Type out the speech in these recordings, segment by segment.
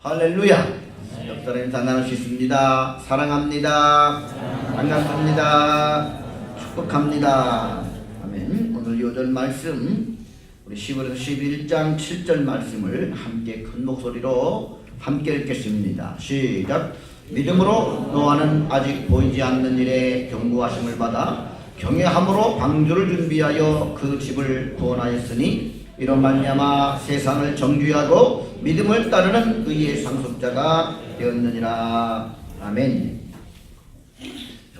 할렐루야. 옆 사람 인사 나눌 수 있습니다. 사랑합니다. 반갑습니다. 축복합니다. 아멘. 오늘 요절 말씀 우리 10월에서 11장 7절 말씀을 함께 큰 목소리로 함께 읽겠습니다. 시작. 믿음으로 노아는 아직 보이지 않는 일에 경고하심을 받아 경외함으로 방주를 준비하여 그 집을 구원하였으니 이로 말미암아 세상을 정죄하고 믿음을 따르는 의의 상속자가 되었느니라. 아멘.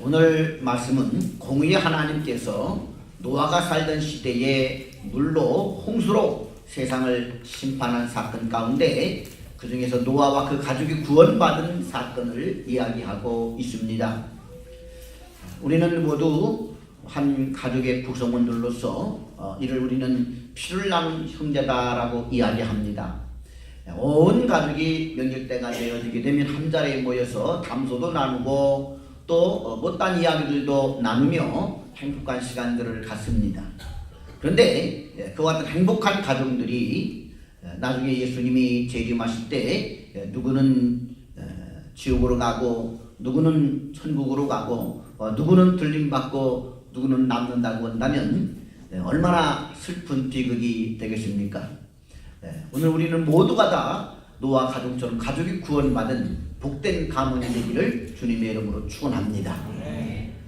오늘 말씀은 공의의 하나님께서 노아가 살던 시대에 물로 홍수로 세상을 심판한 사건 가운데 그 중에서 노아와 그 가족이 구원받은 사건을 이야기하고 있습니다. 우리는 모두 한 가족의 구성원들로서 이를 우리는 피를 나눈 형제다라고 이야기합니다. 온 가족이 명절때가 되어지게 되면 한자리에 모여서 담소도 나누고 또 못다한 이야기들도 나누며 행복한 시간들을 갖습니다. 그런데 그와 같은 행복한 가정들이 나중에 예수님이 재림하실 때 누구는 지옥으로 가고 누구는 천국으로 가고 누구는 들림받고 누구는 남는다고 한다면 얼마나 슬픈 비극이 되겠습니까? 오늘 우리는 모두가 다 노아 가족처럼 가족이 구원받은 복된 가문이 되기를 주님의 이름으로 축원합니다.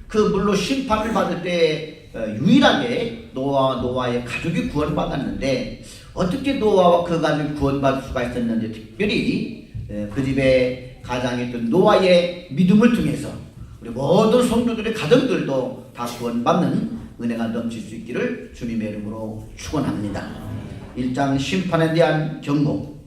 그 물로 심판을 받을 때 유일하게 노아의 가족이 구원받았는데 어떻게 노아와 그 가족이 구원받을 수가 있었는지 특별히 그 집에 가장했던 노아의 믿음을 통해서 우리 모든 성도들의 가정들도 다 구원받는 은혜가 넘칠 수 있기를 주님의 이름으로 축원합니다. 1장 심판에 대한 경고.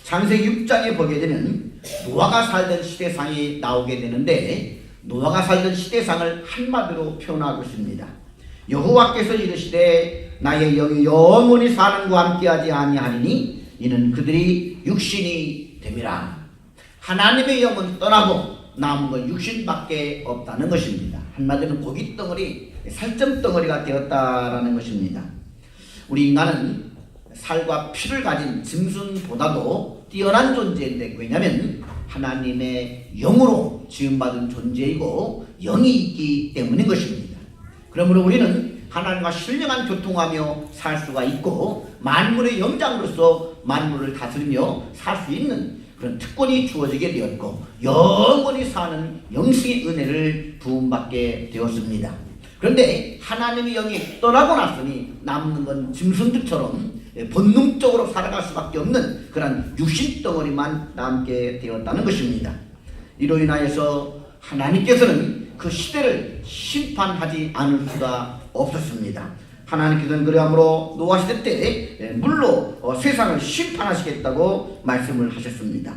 창세기 6장에 보게 되면 노아가 살던 시대상이 나오게 되는데 노아가 살던 시대상을 한마디로 표현하고 있습니다. 여호와께서 이르시되 나의 영이 영원히 사람과 함께하지 아니하리니 이는 그들이 육신이 됨이라. 하나님의 영은 떠나고 남은 건 육신밖에 없다는 것입니다. 한마디로 고깃덩어리, 살점덩어리가 되었다라는 것입니다. 우리 인간은 살과 피를 가진 짐승보다도 뛰어난 존재인데 왜냐하면 하나님의 영으로 지음받은 존재이고 영이 있기 때문인 것입니다. 그러므로 우리는 하나님과 신령한 교통하며 살 수가 있고 만물의 영장으로서 만물을 다스리며 살 수 있는 그런 특권이 주어지게 되었고 영원히 사는 영생의 은혜를 부음받게 되었습니다. 그런데 하나님의 영이 떠나고 났으니 남는 건 짐승들처럼 본능적으로 살아갈 수밖에 없는 그런 육신덩어리만 남게 되었다는 것입니다. 이로 인하여서 하나님께서는 그 시대를 심판하지 않을 수가 없었습니다. 하나님께서는 그러므로 노아 시대 때 물로 세상을 심판하시겠다고 말씀을 하셨습니다.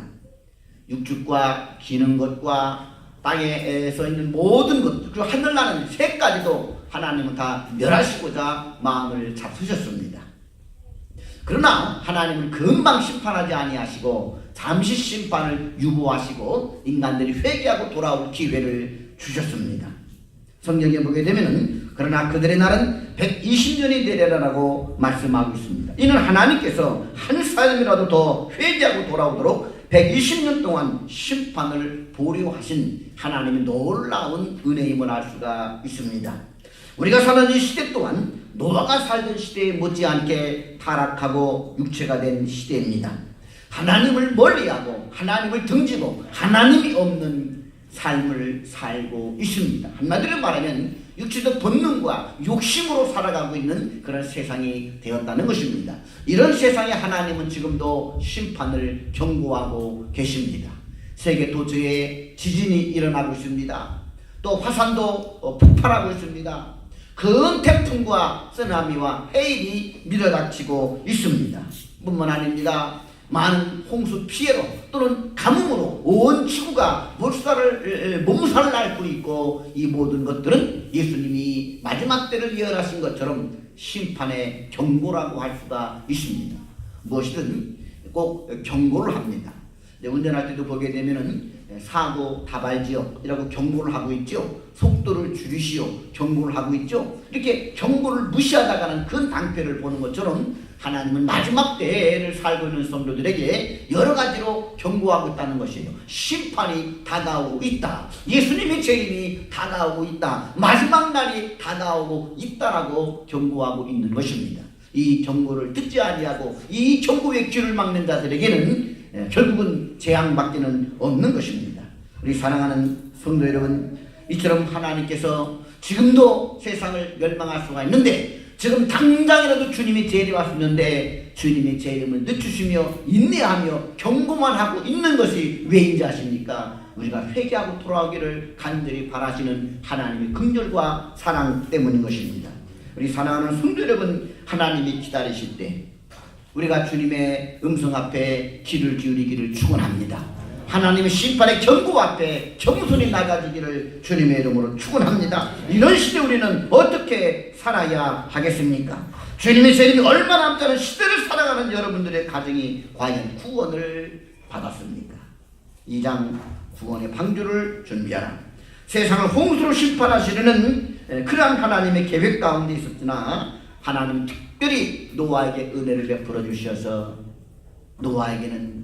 육축과 기는 것과 땅에 서 있는 모든 것 그리고 하늘나는 새까지도 하나님은 다 멸하시고자 마음을 잡수셨습니다. 그러나 하나님은 금방 심판하지 아니하시고 잠시 심판을 유보하시고 인간들이 회개하고 돌아올 기회를 주셨습니다. 성경에 보게 되면 그러나 그들의 날은 120년이 되리라고 말씀하고 있습니다. 이는 하나님께서 한 사람이라도 더 회개하고 돌아오도록 120년 동안 심판을 보류하신 하나님의 놀라운 은혜임을 알 수가 있습니다. 우리가 사는 이 시대 또한 노아가 살던 시대에 못지않게 타락하고 육체가 된 시대입니다. 하나님을 멀리하고 하나님을 등지고 하나님이 없는 삶을 살고 있습니다. 한마디로 말하면 육체적 본능과 욕심으로 살아가고 있는 그런 세상이 되었다는 것입니다. 이런 세상에 하나님은 지금도 심판을 경고하고 계십니다. 세계 도처에 지진이 일어나고 있습니다. 또 화산도 폭발하고 있습니다. 큰 태풍과 쓰나미와 해일이 밀어닥치고 있습니다. 뿐만 아닙니다. 많은 홍수 피해로 또는 가뭄으로 온 지구가 몸살을 앓고 있고 이 모든 것들은 예수님이 마지막 때를 예언하신 것처럼 심판의 경고라고 할 수가 있습니다. 무엇이든 꼭 경고를 합니다. 운전할 때도 보게 되면은 사고 다발지역이라고 경고를 하고 있죠. 속도를 줄이시오 경고를 하고 있죠. 이렇게 경고를 무시하다가는 큰 낭패를 보는 것처럼 하나님은 마지막 때를 살고 있는 성도들에게 여러 가지로 경고하고 있다는 것이에요. 심판이 다가오고 있다. 예수님의 재림이 다가오고 있다. 마지막 날이 다가오고 있다라고 경고하고 있는 것입니다. 이 경고를 듣지 아니하고 이 경고의 귀를 막는 자들에게는 결국은 재앙밖에는 없는 것입니다. 우리 사랑하는 성도 여러분, 이처럼 하나님께서 지금도 세상을 멸망할 수가 있는데 지금 당장이라도 주님이 재림이 왔었는데 주님의 재림을 늦추시며 인내하며 경고만 하고 있는 것이 왜인지 아십니까? 우리가 회개하고 돌아오기를 간절히 바라시는 하나님의 긍휼과 사랑 때문인 것입니다. 우리 사랑하는 성도 여러분, 하나님이 기다리실 때 우리가 주님의 음성 앞에 귀를 기울이기를 축원합니다. 하나님의 심판의 경고 앞에 겸손히 나가지기를 주님의 이름으로 축원합니다. 이런 시대 우리는 어떻게 살아야 하겠습니까? 주님의 재림이 얼마 남지 않은 시대를 살아가는 여러분들의 가정이 과연 구원을 받았습니까? 2장 구원의 방주를 준비하라. 세상을 홍수로 심판하시려는 그러한 하나님의 계획 가운데 있었으나 하나님은 특별히 노아에게 은혜를 베풀어 주셔서 노아에게는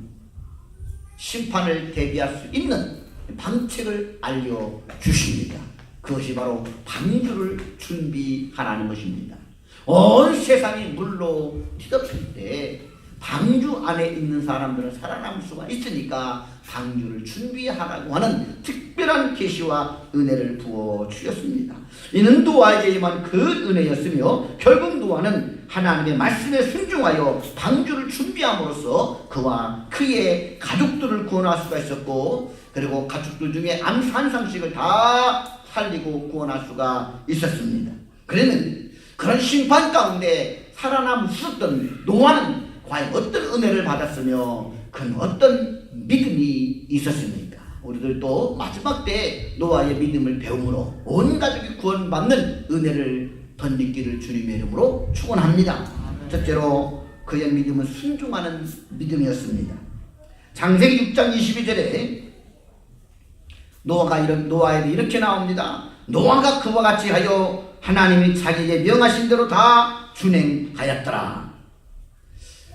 심판을 대비할 수 있는 방책을 알려주십니다. 그것이 바로 방주를 준비하라는 것입니다. 온 세상이 물로 뒤덮일 때 방주 안에 있는 사람들은 살아남을 수가 있으니까 방주를 준비하라고 하는 특별한 계시와 은혜를 부어 주셨습니다. 이는 노아에게 임한 그 은혜였으며 결국 노아는 하나님의 말씀에 순종하여 방주를 준비함으로써 그와 그의 가족들을 구원할 수가 있었고, 그리고 가족들 중에 한 상씩을 다 살리고 구원할 수가 있었습니다. 그러면 그런 심판 가운데 살아남을 수 없던 노아는 과연 어떤 은혜를 받았으며 그는 어떤 믿음이 있었습니까? 우리들도 마지막 때 노아의 믿음을 배움으로 온 가족이 구원받는 은혜를 덧입기를 주님의 이름으로 축원합니다. 첫째로 그의 믿음은 순종하는 믿음이었습니다. 창세기 6장 22절에 노아에게 이렇게 나옵니다. 노아가 그와 같이 하여 하나님이 자기에게 명하신 대로 다 준행하였더라.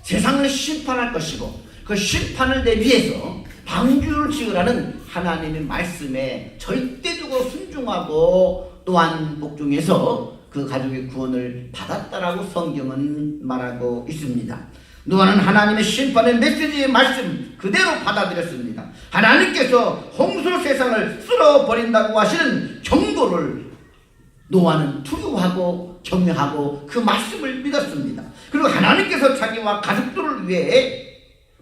세상을 심판할 것이고 그 심판을 대비해서 방주를 지으라는 하나님의 말씀에 절대적으로 순종하고 또한 복종해서 그 가족의 구원을 받았다라고 성경은 말하고 있습니다. 노아는 하나님의 심판의 메시지의 말씀 그대로 받아들였습니다. 하나님께서 홍수로 세상을 쓸어버린다고 하시는 경고를 노아는 두려워하고 경외하고 그 말씀을 믿었습니다. 그리고 하나님께서 자기와 가족들을 위해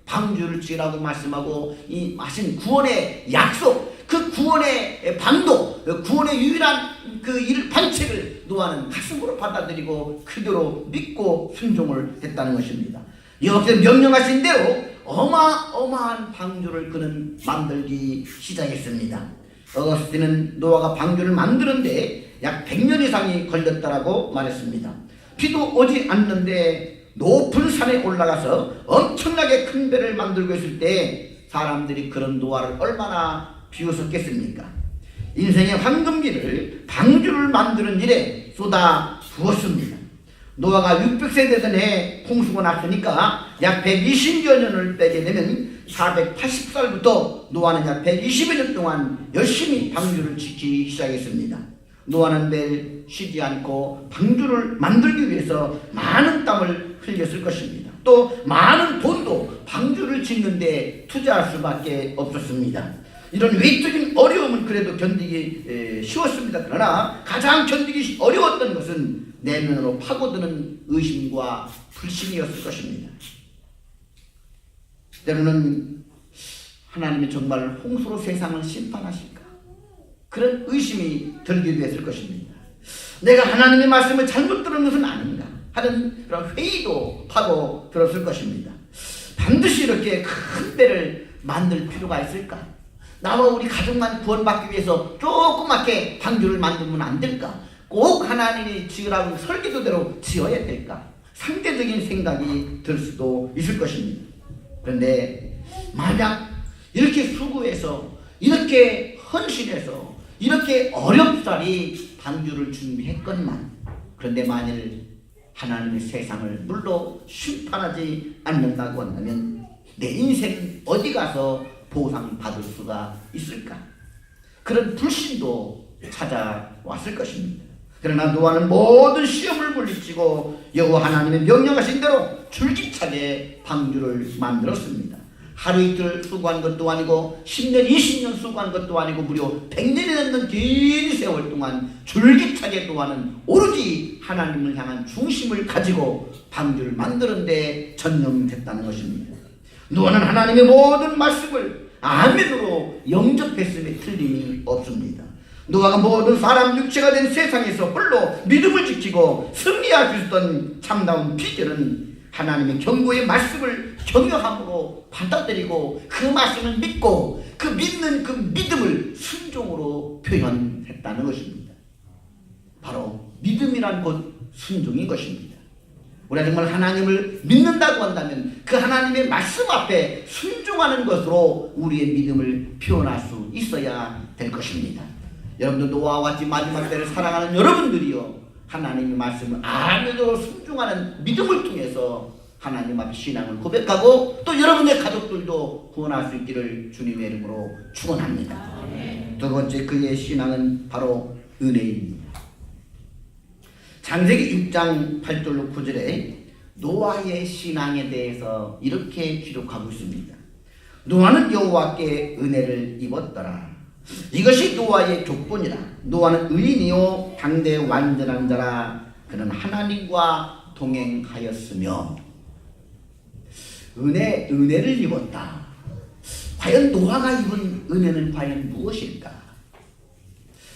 방주를 지으라고 말씀하고 이 하신 구원의 약속, 그 구원의 방도, 구원의 유일한 그 방책을 노아는 가슴으로 받아들이고 그대로 믿고 순종을 했다는 것입니다. 여호와께서 명령하신 대로 어마어마한 방주를 그는 만들기 시작했습니다. 어렸을 때는 노아가 방주를 만드는데 약 100년 이상이 걸렸다라고 말했습니다. 비도 오지 않는데 높은 산에 올라가서 엄청나게 큰 배를 만들고 있을 때 사람들이 그런 노아를 얼마나 비웃었겠습니까? 인생의 황금기를 방주를 만드는 일에 쏟아 부었습니다. 노아가 600세 되던 해 홍수가 났으니까 약 120여 년을 빼게 되면 480살부터 노아는 약 120여 년 동안 열심히 방주를 짓기 시작했습니다. 노아는 매일 쉬지 않고 방주를 만들기 위해서 많은 땀을 흘렸을 것입니다. 또 많은 돈도 방주를 짓는 데 투자할 수밖에 없었습니다. 이런 외적인 어려움은 그래도 견디기 쉬웠습니다. 그러나 가장 견디기 어려웠던 것은 내면으로 파고드는 의심과 불신이었을 것입니다. 때로는 하나님이 정말 홍수로 세상을 심판하실까? 그런 의심이 들기도 했을 것입니다. 내가 하나님의 말씀을 잘못 들은 것은 아닌가 하는 그런 회의도 파고 들었을 것입니다. 반드시 이렇게 큰 배를 만들 필요가 있을까? 나와 우리 가족만 구원받기 위해서 조그맣게 방주를 만들면 안 될까? 꼭 하나님이 지으라고 설계도대로 지어야 될까? 상대적인 생각이 들 수도 있을 것입니다. 그런데 만약 이렇게 수고해서 이렇게 헌신해서 이렇게 어렵사리 방주를 준비했건만, 그런데 만일 하나님의 세상을 물로 심판하지 않는다고 한다면 내 인생 어디 가서 보상받을 수가 있을까? 그런 불신도 찾아왔을 것입니다. 그러나 노아는 모든 시험을 물리치고 여호와 하나님의 명령하신 대로 줄기차게 방주를 만들었습니다. 하루 이틀 수고한 것도 아니고 10년 20년 수고한 것도 아니고 무려 100년이 넘는 긴 세월 동안 줄기차게 노아는 오로지 하나님을 향한 중심을 가지고 방주를 만드는 데 전념했다는 것입니다. 노아는 하나님의 모든 말씀을 아멘으로 영접했음에 틀림이 없습니다. 노아가 모든 사람 육체가 된 세상에서 홀로 믿음을 지키고 승리할 수 있었던 참다운 비결은 하나님의 경고의 말씀을 경외함으로 받아들이고 그 말씀을 믿고 그 믿는 그 믿음을 순종으로 표현했다는 것입니다. 바로 믿음이란 곧 순종인 것입니다. 우리가 정말 하나님을 믿는다고 한다면 그 하나님의 말씀 앞에 순종하는 것으로 우리의 믿음을 표현할 수 있어야 될 것입니다. 여러분들 노아와 같이 마지막 때를 사랑하는 여러분들이요, 하나님의 말씀을 아멘으로 순종하는 믿음을 통해서 하나님 앞에 신앙을 고백하고 또 여러분의 가족들도 구원할 수 있기를 주님의 이름으로 축원합니다. 두 번째, 그의 신앙은 바로 은혜입니다. 창세기 6장 8절로 9절에 노아의 신앙에 대해서 이렇게 기록하고 있습니다. 노아는 여호와께 은혜를 입었더라. 이것이 노아의 조건이라. 노아는 의인이요 당대 완전한 자라. 그는 하나님과 동행하였으며. 은혜를 입었다. 과연 노아가 입은 은혜는 과연 무엇일까?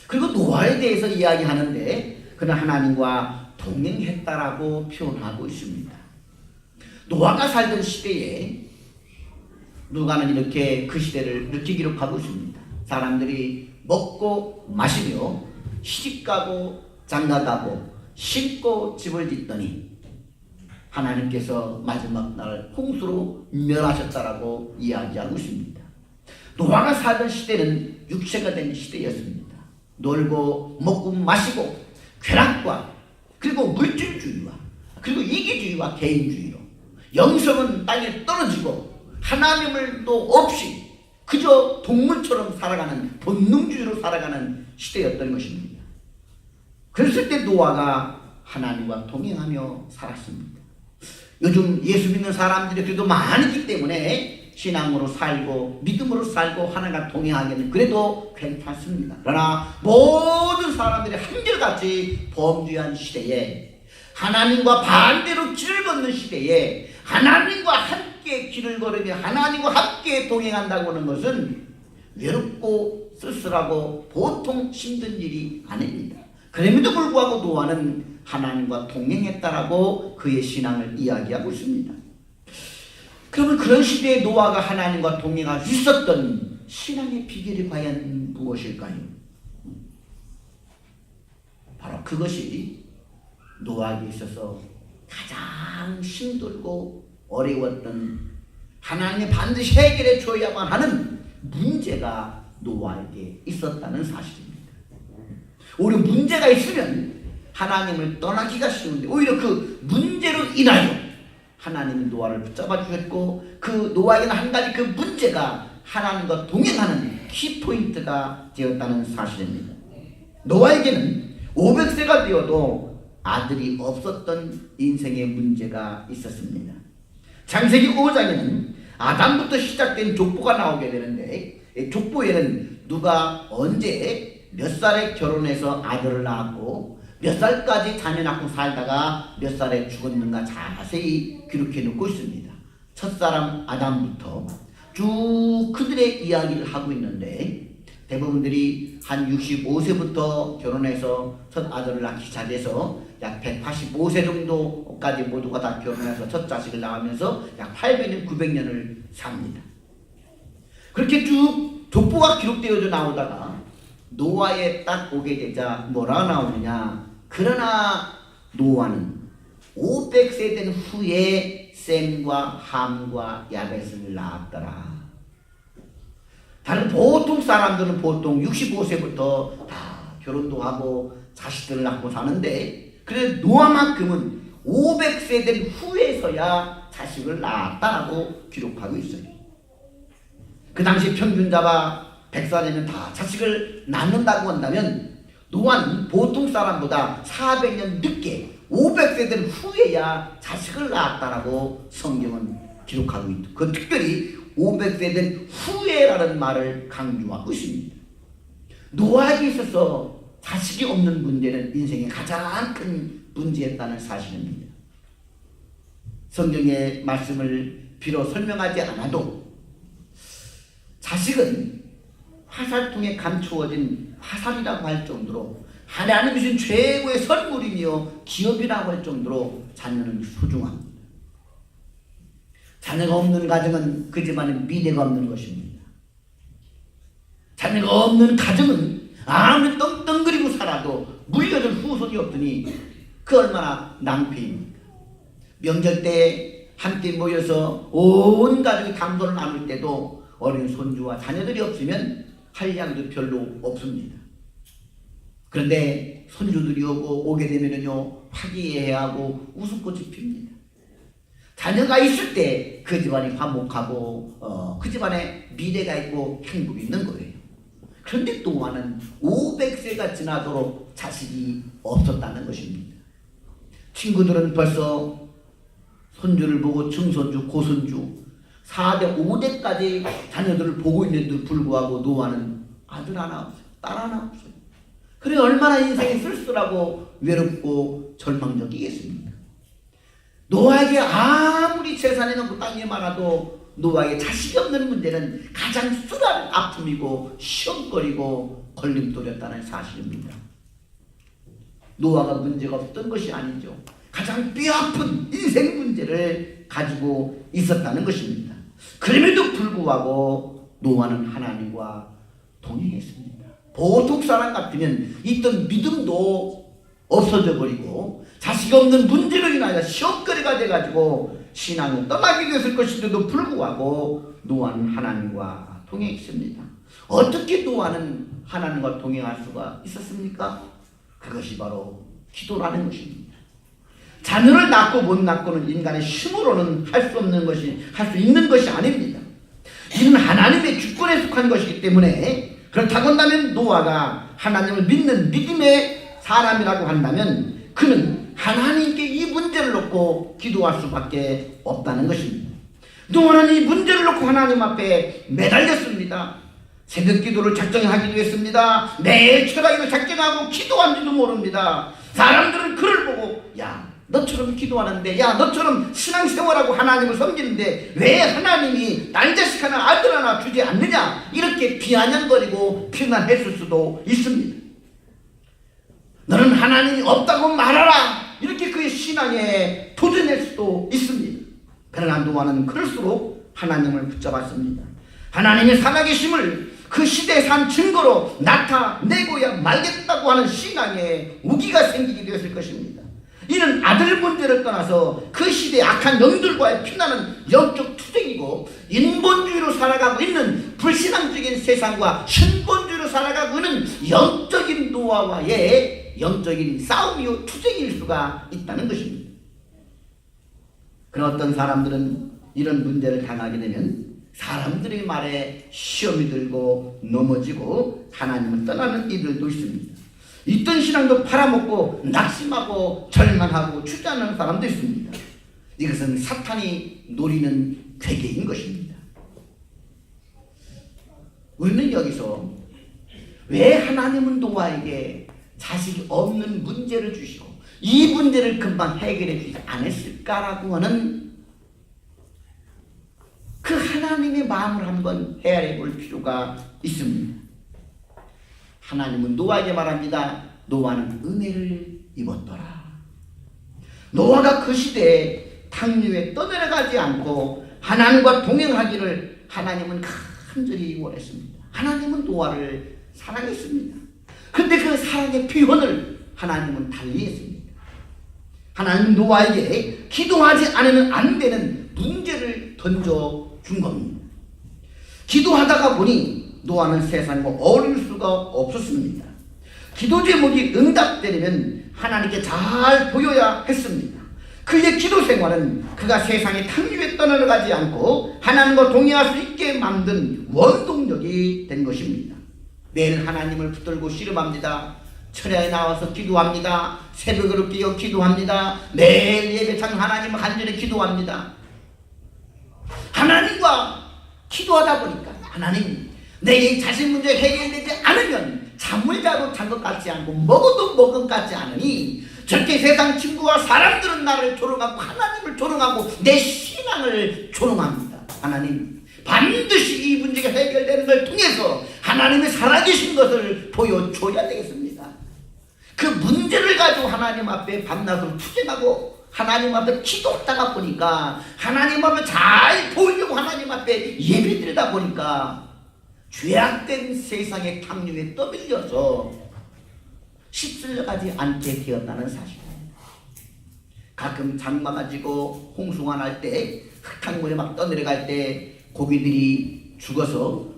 그리고 노아에 대해서 이야기하는데 그는 하나님과 동행했다라고 표현하고 있습니다. 노아가 살던 시대에 누가는 이렇게 그 시대를 이렇게 기록하고 있습니다. 사람들이 먹고 마시며 시집가고 장가가고 심고 집을 짓더니 하나님께서 마지막 날 홍수로 멸하셨다라고 이야기하고 있습니다. 노아가 살던 시대는 육체가 된 시대였습니다. 놀고 먹고 마시고 쾌락과 그리고 물질주의와 그리고 이기주의와 개인주의로 영성은 땅에 떨어지고 하나님을 또 없이 그저 동물처럼 살아가는 본능주의로 살아가는 시대였던 것입니다. 그랬을 때 노아가 하나님과 동행하며 살았습니다. 요즘 예수 믿는 사람들이 그래도 많기 때문에 신앙으로 살고 믿음으로 살고 하나님과 동행하기는 그래도 괜찮습니다. 그러나 모든 사람들이 한결같이 범죄한 시대에 하나님과 반대로 길을 걷는 시대에 하나님과 함께 길을 걸으며 하나님과 함께 동행한다고 하는 것은 외롭고 쓸쓸하고 보통 힘든 일이 아닙니다. 그럼에도 불구하고 노아는 하나님과 동행했다라고 그의 신앙을 이야기하고 있습니다. 그러면 그런 시대에 노아가 하나님과 동행할 수 있었던 신앙의 비결이 과연 무엇일까요? 바로 그것이 노아에게 있어서 가장 힘들고 어려웠던 하나님이 반드시 해결해 줘야만 하는 문제가 노아에게 있었다는 사실입니다. 오히려 문제가 있으면 하나님을 떠나기가 쉬운데 오히려 그 문제로 인하여 하나님은 노아를 붙잡아 주셨고 그 노아에게는 한 가지 그 문제가 하나님과 동행하는 키포인트가 되었다는 사실입니다. 노아에게는 500세가 되어도 아들이 없었던 인생의 문제가 있었습니다. 창세기 5장에는 아담부터 시작된 족보가 나오게 되는데 족보에는 누가 언제 몇 살에 결혼해서 아들을 낳았고 몇 살까지 자녀 낳고 살다가 몇 살에 죽었는가 자세히 기록해 놓고 있습니다. 첫사람 아담부터 쭉 그들의 이야기를 하고 있는데 대부분들이 한 65세부터 결혼해서 첫 아들을 낳기 시작해서 약 185세 정도까지 모두가 다 결혼해서 첫 자식을 낳으면서 약 800년, 900년을 삽니다. 그렇게 쭉 족보가 기록되어져 나오다가 노아에 딱 오게 되자 뭐라 나오느냐. 그러나 노아는 500세 된 후에 셈과 함과 야벳을 낳았더라. 다른 보통 사람들은 보통 65세부터 다 결혼도 하고 자식들을 낳고 사는데 그래 노아만큼은 500세 된 후에서야 자식을 낳았다라고 기록하고 있어요. 그 당시 평균자가 100살이면 다 자식을 낳는다고 한다면 노아는 보통 사람보다 400년 늦게 500세 된 후에야 자식을 낳았다라고 성경은 기록하고 있다. 그 특별히 500세 된 후에라는 말을 강조하고 있습니다. 노아에게 있어서 자식이 없는 문제는 인생의 가장 큰 문제였다는 사실입니다. 성경의 말씀을 비로 설명하지 않아도 자식은 화살통에 감추어진 화살이라고 할 정도로 하나님 주신 최고의 선물이며 기업이라고 할 정도로 자녀는 소중합니다. 자녀가 없는 가정은 그 집안에 미래가 없는 것입니다. 자녀가 없는 가정은 아무리 떵떵거리고 살아도 물려줄 후손이 없더니 그 얼마나 낭패입니까? 명절 때 함께 모여서 온 가족이 담소를 나눌 때도 어린 손주와 자녀들이 없으면 할 양도 별로 없습니다. 그런데 손주들이 오게 되면요 화기애애하고 하고 웃음꽃이 핍니다. 자녀가 있을 때 그 집안이 화목하고 그 집안에 미래가 있고 행복이 있는 거예요. 그런데 노아는 500세가 지나도록 자식이 없었다는 것입니다. 친구들은 벌써 손주를 보고 증손주, 고손주 4대, 5대까지 자녀들을 보고 있는데도 불구하고 노아는 아들 하나 없어요. 딸 하나 없어요. 그래 얼마나 인생이 쓸쓸하고 외롭고 절망적이겠습니까? 노아에게 아무리 재산이 많고 땅이 많아도 노아에게 자식이 없는 문제는 가장 수많은 아픔이고 시험거리고 걸림돌이었다는 사실입니다. 노아가 문제가 없던 것이 아니죠. 가장 뼈아픈 인생 문제를 가지고 있었다는 것입니다. 그럼에도 불구하고 노아는 하나님과 동행했습니다. 보통 사람 같으면 있던 믿음도 없어져 버리고 자식이 없는 문제로 인하여 시험거리가 돼가지고 신앙을 떠나게 됐을 것인데도 불구하고 노아는 하나님과 동행했습니다. 어떻게 노아는 하나님과 동행할 수가 있었습니까? 그것이 바로 기도라는 것입니다. 자녀를 낳고 못 낳고는 인간의 힘으로는 할 수 없는 것이, 할 수 있는 것이 아닙니다. 이는 하나님의 주권에 속한 것이기 때문에 그렇다고 한다면 노아가 하나님을 믿는 믿음의 사람이라고 한다면 그는 하나님께 이 문제를 놓고 기도할 수밖에 없다는 것입니다. 노아는 이 문제를 놓고 하나님 앞에 매달렸습니다. 새벽 기도를 작정하기도 했습니다. 매일 철학기도 작정하고 기도한지도 모릅니다. 사람들은 그를 보고 야 너처럼 기도하는데 야 너처럼 신앙생활하고 하나님을 섬기는데 왜 하나님이 딸 자식 하나 아들 하나 주지 않느냐 이렇게 비아냥거리고 비난했을 수도 있습니다. 너는 하나님이 없다고 말하라 이렇게 그의 신앙에 도전할 수도 있습니다. 그러나 노아는 그럴수록 하나님을 붙잡았습니다. 하나님의 살아계심을 그 시대에 산 증거로 나타내고야 말겠다고 하는 신앙에 우기가 생기게 되었을 것입니다. 이는 아들 문제를 떠나서 그 시대의 악한 영들과의 피나는 영적 투쟁이고 인본주의로 살아가고 있는 불신앙적인 세상과 신본주의로 살아가고 있는 영적인 노아와의 영적인 싸움이요 투쟁일 수가 있다는 것입니다. 그런 어떤 사람들은 이런 문제를 당하게 되면 사람들의 말에 시험이 들고 넘어지고 하나님을 떠나는 이들도 있습니다. 있던 신앙도 팔아먹고 낙심하고 절망하고 주저하는 사람도 있습니다. 이것은 사탄이 노리는 괴계인 것입니다. 우리는 여기서 왜 하나님은 노아에게 자식이 없는 문제를 주시고 이 문제를 금방 해결해 주지 않았을까라고 하는 그 하나님의 마음을 한번 헤아려 볼 필요가 있습니다. 하나님은 노아에게 말합니다. 노아는 은혜를 입었더라. 노아가 그 시대에 탕류에 떠내려가지 않고 하나님과 동행하기를 하나님은 간절히 원했습니다. 하나님은 노아를 사랑했습니다. 그런데 그 사랑의 표현을 하나님은 달리했습니다. 하나님은 노아에게 기도하지 않으면 안 되는 문제를 던져준 겁니다. 기도하다가 보니 노아는 세상과 어울릴 수가 없었습니다. 기도 제목이 응답되려면 하나님께 잘 보여야 했습니다. 그의 기도 생활은 그가 세상의 탕류에 떠내려가지 않고 하나님과 동행할 수 있게 만든 원동력이 된 것입니다. 매일 하나님을 붙들고 씨름합니다. 철야에 나와서 기도합니다. 새벽으로 깨어 기도합니다. 매일 예배창 하나님을 간절히 기도합니다. 하나님과 기도하다 보니까 하나님, 내 자신 문제 해결되지 않으면 잠을 자도 잔 것 같지 않고 먹어도 먹은 것 같지 않으니 절대 세상 친구와 사람들은 나를 조롱하고 하나님을 조롱하고 내 신앙을 조롱합니다. 하나님, 반드시 이 문제가 해결되는 걸 통해서 하나님의 살아계신 것을 보여줘야 되겠습니다. 그 문제를 가지고 하나님 앞에 밤낮으로 투쟁하고 하나님 앞에 기도하다가 보니까 하나님 앞에 잘 보이려고 하나님 앞에 예배드리다 보니까 죄악된 세상의 탕류에 떠밀려서 휩쓸려가지 않게 되었다는 사실입니다. 가끔 장마가 지고 홍수가 날 때 흙탕물에 막 떠내려갈 때 고기들이 죽어서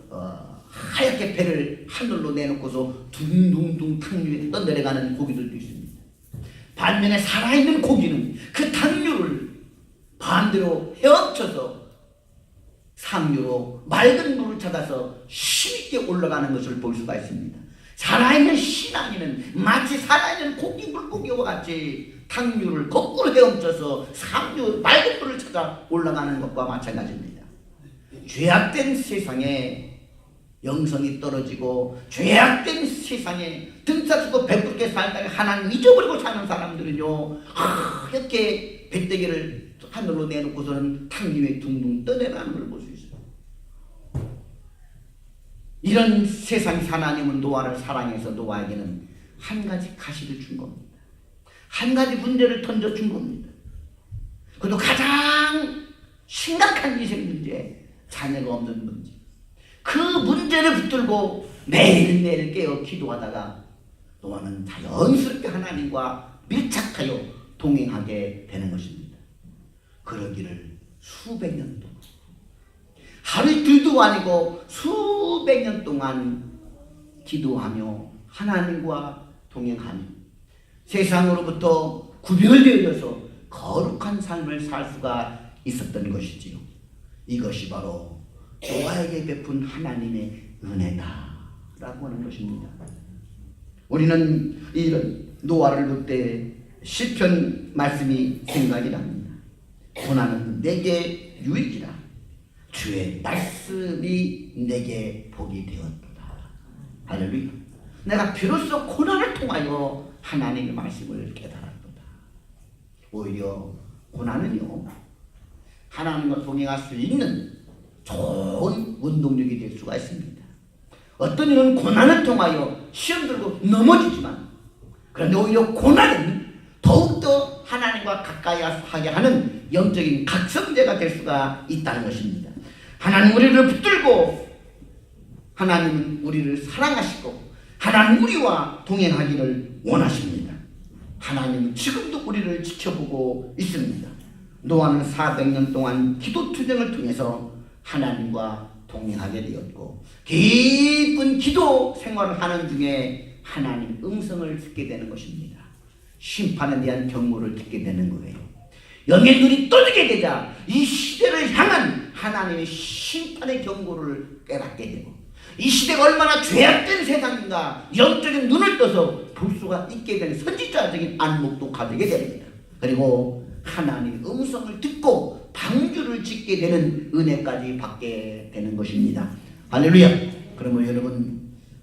하얗게 배를 하늘로 내놓고서 둥둥둥 탕류에 떠내려가는 고기들도 있습니다. 반면에 살아있는 고기는 그 탕류를 반대로 헤엄쳐서 상류로 맑은 물을 찾아서 힘있게 올라가는 것을 볼 수가 있습니다. 살아있는 신앙인은 마치 살아있는 고기 물고기와 같이 탕류를 거꾸로 헤엄쳐서 상류 맑은 물을 찾아 올라가는 것과 마찬가지입니다. 죄악된 세상에 영성이 떨어지고 죄악된 세상에 등짝지고 배부르게 살다가 하나님 잊어버리고 사는 사람들은요, 이렇게 배때기를 하늘로 내놓고서는 탕류에 둥둥 떠내려가는 걸 볼 수 있어요. 이런 세상 하나님은 노아를 사랑해서 노아에게는 한 가지 가시를 준 겁니다. 한 가지 문제를 던져준 겁니다. 그것도 가장 심각한 인생 문제, 자녀가 없는 문제. 그 문제를 붙들고 매일매일 깨어 기도하다가 노아는 자연스럽게 하나님과 밀착하여 동행하게 되는 것입니다. 그러기를 수백 년 동안, 하루 이틀도 아니고 수백 년 동안 기도하며 하나님과 동행하며 세상으로부터 구별되어서 거룩한 삶을 살 수가 있었던 것이지요. 이것이 바로 노아에게 베푼 하나님의 은혜다라고 하는 것입니다. 우리는 이런 노아를 볼 때 시편 말씀이 생각이 납니다. 고난은 내게 유익이라 주의 말씀이 내게 복이 되었도다. 할렐루야. 내가 비로소 고난을 통하여 하나님의 말씀을 깨달았도다. 오히려 고난은요, 하나님과 동행할 수 있는 좋은 원동력이 될 수가 있습니다. 어떤 이는 고난을 통하여 시험 들고 넘어지지만, 그런데 오히려 고난은 더욱더 하나님과 가까이 하게 하는 영적인 각성제가 될 수가 있다는 것입니다. 하나님 우리를 붙들고 하나님은 우리를 사랑하시고 하나님 우리와 동행하기를 원하십니다. 하나님은 지금도 우리를 지켜보고 있습니다. 노아는 400년 동안 기도 투쟁을 통해서 하나님과 동행하게 되었고 깊은 기도 생활을 하는 중에 하나님 음성을 듣게 되는 것입니다. 심판에 대한 경고를 듣게 되는 거예요. 영의 눈이 떠지게 되자 이 시대를 향한 하나님의 심판의 경고를 깨닫게 되고, 이 시대가 얼마나 죄악된 세상인가 영적인 눈을 떠서 볼 수가 있게 되는 선지자적인 안목도 가지게 됩니다. 그리고 하나님의 음성을 듣고 방주를 짓게 되는 은혜까지 받게 되는 것입니다. 할렐루야. 그러면 여러분,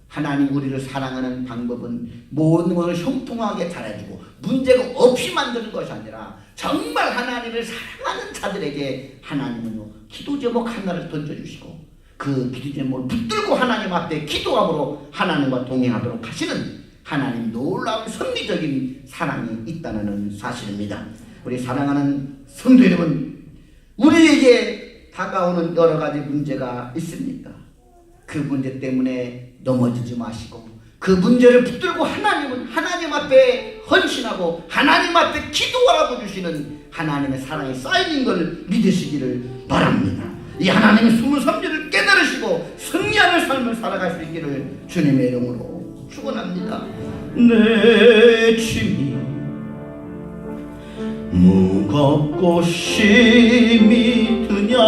하나님 우리를 사랑하는 방법은 모든 것을 형통하게 잘해주고 문제가 없이 만드는 것이 아니라 정말 하나님을 사랑하는 자들에게 하나님은요, 기도 제목 하나를 던져주시고 그 기도 제목을 붙들고 하나님 앞에 기도함으로 하나님과 동행하도록 하시는 하나님 놀라운 섭리적인 사랑이 있다는 사실입니다. 우리 사랑하는 성도 여러분, 우리에게 다가오는 여러 가지 문제가 있습니까? 그 문제 때문에 넘어지지 마시고 그 문제를 붙들고 하나님은 하나님 앞에 헌신하고 하나님 앞에 기도하라고 주시는 하나님의 사랑이 쌓이는 걸 믿으시기를 바랍니다. 이 하나님의 숨은 섭리를 깨달으시고 승리하는 삶을 살아갈 수 있기를 주님의 이름으로 축원합니다. 내 주님 무겁고 심히 드냐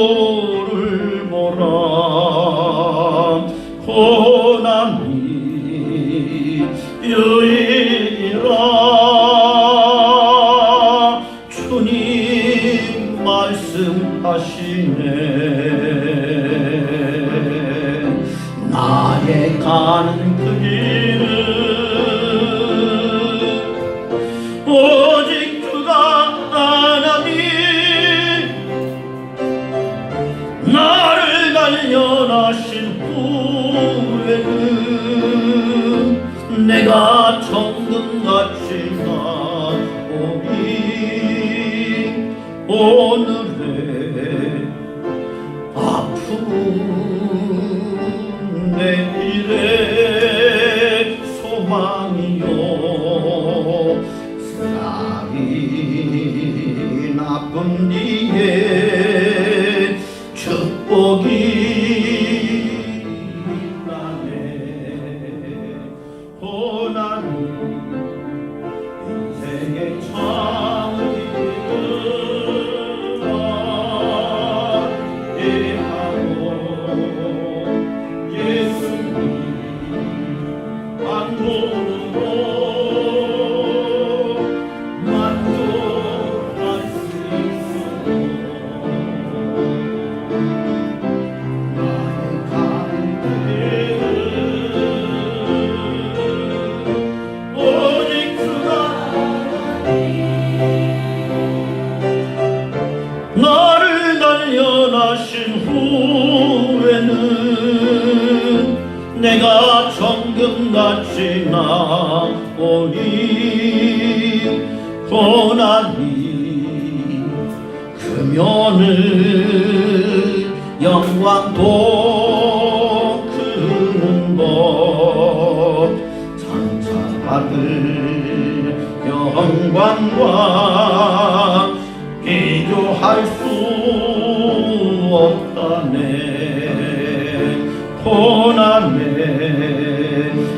주를 보라 고난이 여인이라 주님 말씀하시네 나의 가는 그 길은 오직 주가 하나님 나를 단련하신 후에는 내가 정금같이 나오리 오늘의 아픔 내일의 소망이요 날이 나쁜 뒤에 축복이 나네 고난이 인생의 참이라 이해하고 예수님 안동으로 나를 단련하신 후에는 내가 정금같이 나오리 고난이 크면은 영광도 크는 것 장차받을 영광과 비교할 수 없다네 고난의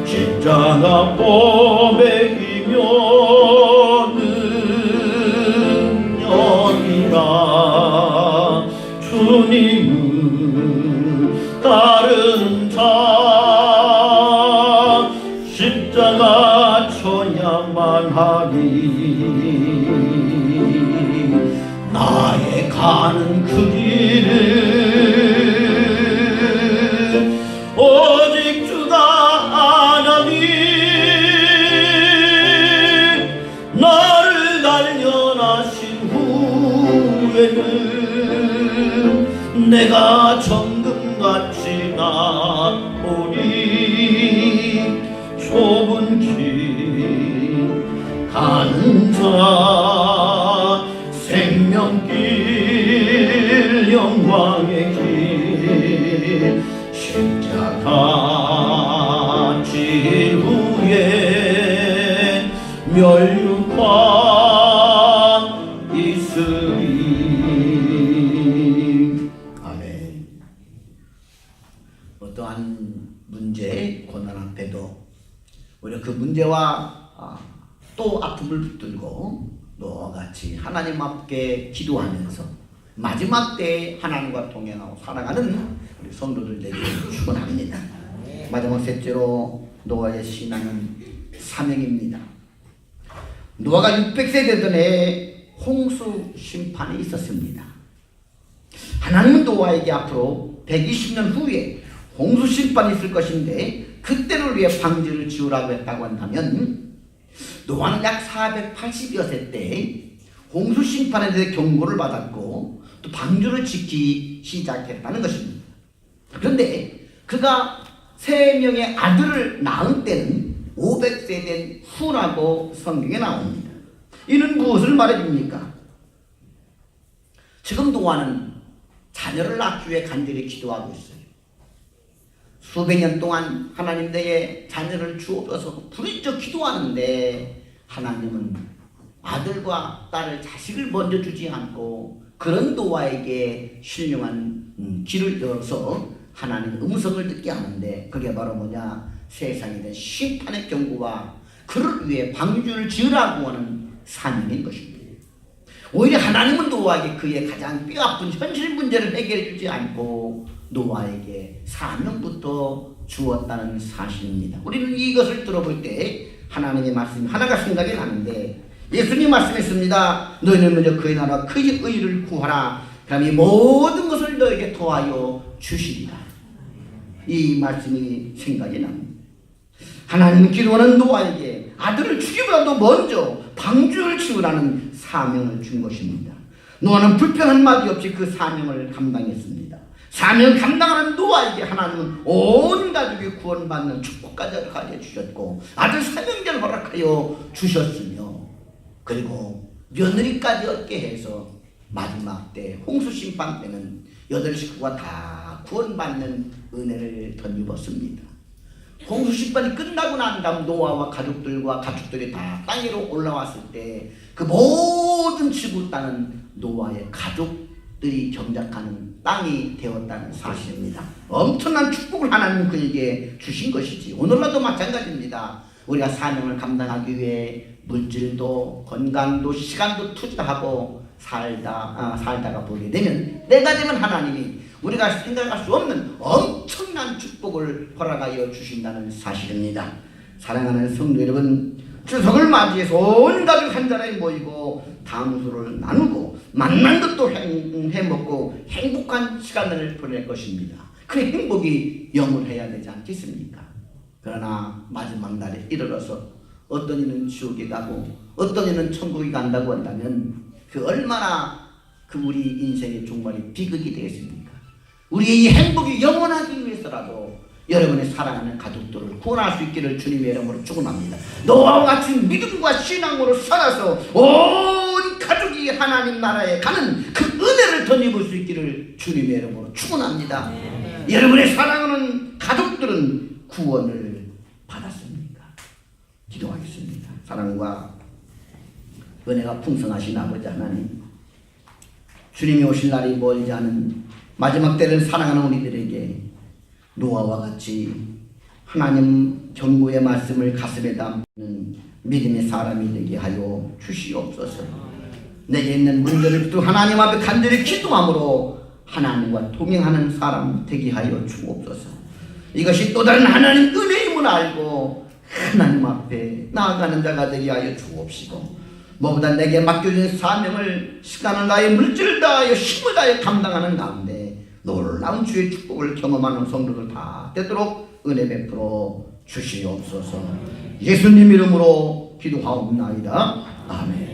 십자가 보배이면은 여기라 주님은 다른 자 십자가 쳐야만 하리 나의 가는 그 길은 오직 주가 하나님 나를 단련하신 후에는 내가 정금같이 나오리 좁은 길 가는 자 생명길 영광의 길 십자가 질 후에 멸류관 있으리 아멘. 어떠한 문제 고난 앞에도 우리가 그 문제와 또 아픔을 붙들고 너와 같이 하나님 앞에 기도하면서 마지막 때에 하나님과 동행하고 살아가는 우리 성도들 되기를 축원합니다. 마지막 셋째로 노아의 신앙은 사명입니다. 노아가 600세 되던 해에 홍수 심판이 있었습니다. 하나님은 노아에게 앞으로 120년 후에 홍수 심판이 있을 것인데 그때를 위해 방주를 지으라고 했다고 한다면 노아는 약 480여 세 때 홍수 심판에 대해 경고를 받았고 또 방주를 짓기 시작했다는 것입니다. 그런데 그가 3명의 아들을 낳은 때는 500세 된 후라고 성경에 나옵니다. 이는 무엇을 말해줍니까? 지금 노아는 자녀를 낳기 위해 간절히 기도하고 있어요. 수백 년 동안 하나님 내게 자녀를 주옵소서 부르짖어 기도하는데 하나님은 아들과 딸을 자식을 먼저 주지 않고 그런 노아에게 신령한 길을 열어서 하나님의 음성을 듣게 하는데 그게 바로 뭐냐? 세상에 대한 심판의 경고와 그를 위해 방주를 지으라고 하는 사명인 것입니다. 오히려 하나님은 노아에게 그의 가장 뼈아픈 현실 문제를 해결해 주지 않고 노아에게 사명부터 주었다는 사실입니다. 우리는 이것을 들어볼 때 하나님의 말씀이 하나가 생각이 나는데, 예수님 말씀했습니다. 너희는 먼저 그의 나라와 그의 의를 구하라. 그럼 이 모든 것을 너에게 더하여 주시리라. 이 말씀이 생각이 납니다. 하나님은 기도하는 노아에게 아들을 주기보다도 먼저 방주를 지으라는 사명을 준 것입니다. 노아는 불평한 말이 없이 그 사명을 감당했습니다. 사명을 감당하는 노아에게 하나님은 온 가족이 구원받는 축복까지 허락하여 주셨고 아들 사명자를 허락하여 주셨으며, 그리고 며느리까지 얻게 해서 마지막 때 홍수 심판 때는 8식구가 다 구원받는 은혜를 덧입었습니다. 홍수 심판이 끝나고 난 다음 노아와 가족들이 다 땅 위로 올라왔을 때 그 모든 지구 땅은 노아의 가족들이 경작하는 땅이 되었다는 사실입니다. 엄청난 축복을 하나님은 그에게 주신 것이지, 오늘날도 마찬가지입니다. 우리가 사명을 감당하기 위해 물질도 건강도 시간도 투자하고 살다가 보게 되면, 때가 되면 하나님이 우리가 생각할 수 없는 엄청난 축복을 허락하여 주신다는 사실입니다. 사랑하는 성도 여러분, 추석을 맞이해서 온 가족 한 자리에 모이고 담소를 나누고 만난 것도 해먹고 행복한 시간을 보낼 것입니다. 그 행복이 영원해야 되지 않겠습니까? 그러나 마지막 날에 이르러서 어떤 이는 지옥에 가고 어떤 이는 천국에 간다고 한다면 그 얼마나 그 우리 인생의 종말이 비극이 되겠습니까? 우리의 이 행복이 영원하기 위해서라도 여러분의 사랑하는 가족들을 구원할 수 있기를 주님의 이름으로 축원합니다. 노아와 같이 믿음과 신앙으로 살아서 온 가족이 하나님 나라에 가는 그 은혜를 덧입을 수 있기를 주님의 이름으로 축원합니다. 네. 여러분의 사랑하는 가족들은 구원을 받았습니까? 기도하겠습니다. 사랑과 은혜가 풍성하신 아버지 하나님, 주님이 오실 날이 멀지 않은 마지막 때를 사랑하는 우리들에게 노아와 같이 하나님 경고의 말씀을 가슴에 담는 믿음의 사람이 되게 하여 주시옵소서. 내게 있는 문제를 또 하나님 앞에 간절히 기도함으로 하나님과 동행하는 사람 되게 하여 주옵소서. 이것이 또 다른 하나님 은혜임을 알고 하나님 앞에 나아가는 자가 되게 하여 주옵시고, 무엇보다 내게 맡겨진 사명을 시간을 다하여 물질을 다하여 힘을 다하여 감당하는 가운데 놀라운 주의 축복을 경험하는 성도들 다 되도록 은혜 베풀어 주시옵소서. 예수님 이름으로 기도하옵나이다. 아멘.